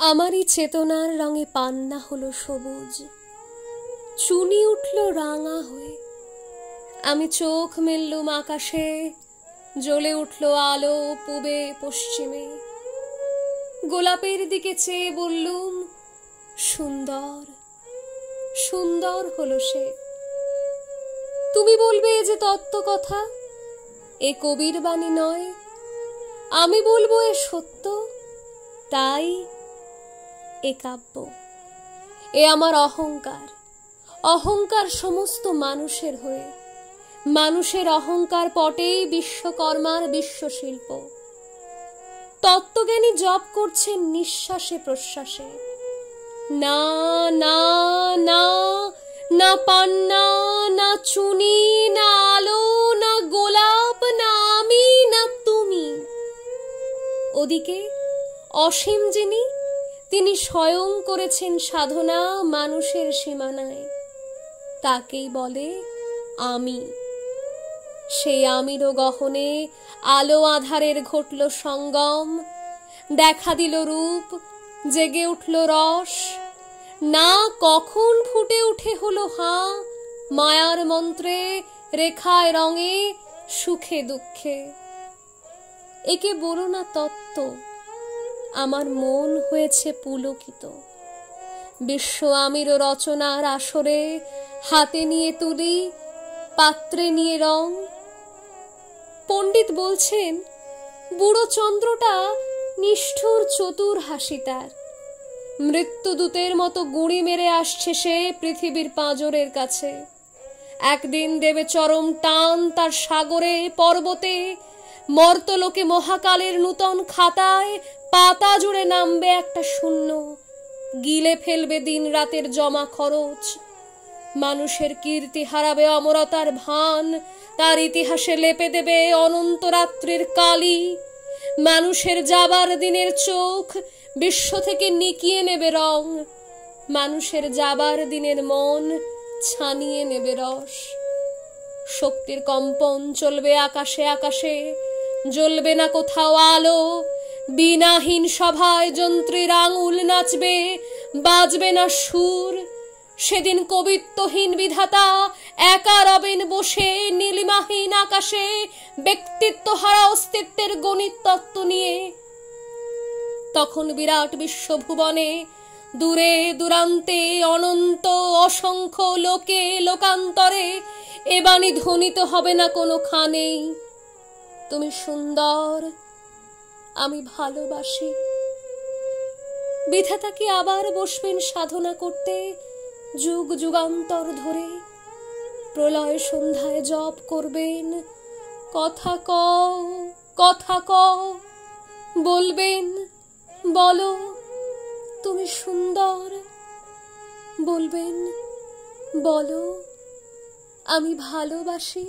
আমারই চেতনার রঙে পান্না হলো সবুজ, চুনি উঠল রাঙা হয়ে। আমি চোখ মেললুম আকাশে, জ্বলে উঠল আলো পূবে পশ্চিমে। গোলাপের দিকে চেয়ে বললুম, সুন্দর সুন্দর হলো সে। তুমি বলবে এ যে তত্ত্ব কথা, এ কবির বাণী নয়। আমি বলবো এ সত্য, তাই এ কাব্য। এ আমার অহংকার, অহংকার সমস্ত মানুষের হয়ে। মানুষের অহংকার পটেই বিশ্বকর্মার বিশ্বশিল্প। তত্ত্বজ্ঞানী জপ করছেন নিঃশ্বাসে প্রশ্বাসে। না না না, না পান্না, না চুনি, না আলো, না গোলাপ, না আমি, না তুমি। ওদিকে অসীম যিনি, তিনি স্বয়ং করেছেন সাধনা মানুষের সীমানায়। তাকেই বলে আমি। সেই আমিরও গহনে আলো আধারের ঘটল সঙ্গম। দেখা দিল রূপ, জেগে উঠল রস। না কখন ফুটে উঠে হলো হাঁ, মায়ার মন্ত্রে, রেখায় রঙে, সুখে দুঃখে। একে বলো না তত্ত্ব, আমার মন হয়েছে পুলকিত। বিশ্ব আমির রচনার আসরে হাতে নিয়ে তুলি, পাত্রে নিয়ে রং। পণ্ডিত বলছেন, বুড়ো চন্দ্রটা নিষ্ঠুর চতুর হাসি তার। মৃত্যুদূতের মতো গুঁড়ি মেরে আসছে সে পৃথিবীর পাঁজরের কাছে। একদিন দেবে চরম টান তার সাগরে পর্বতে। মর্তলোকে মহাকালের নূতন খাতায় পাতা জুড়ে নামবে একটা শূন্য। গিলে ফেলবে দিন রাতের জমা খরচ। মানুষের কীর্তি হারাবে অমরতার ভান, তার ইতিহাসে লেপে দেবে অনন্ত রাত্রির কালি। মানুষের যাবার দিনের চোখ বিশ্ব থেকে নিকিয়ে নেবে রং। মানুষের যাবার দিনের মন ছানিয়ে নেবে রস। শক্তির কম্পন চলবে আকাশে আকাশে, জ্বলবে না কোথাও আলো। বিনাহীন সভায় যন্ত্রীর আঙুল নাচবে, বাজবে না সুর। সেদিন কবিত্বহীন বিধাতা একা রবেন বসে নীলিমাহীন আকাশে, ব্যক্তিত্ব হারা অস্তিত্বের গণিত তত্ত্ব নিয়ে। তখন বিরাট বিশ্বভুবনে দূরে দূরান্তে অনন্ত অসংখ্য লোকে লোকান্তরে এ বাণী ধ্বনিত হবে না কোনো খানেই, তুমি সুন্দর, আমি ভালোবাসি। বিধাতা কি আবার বসবেন সাধনা করতে যুগ যুগান্তর ধরে? প্রলয় সন্ধ্যায় জপ করবেন, কথা কও কথা কও, বলবেন বলো তুমি সুন্দর, বলবেন বলো আমি ভালোবাসি।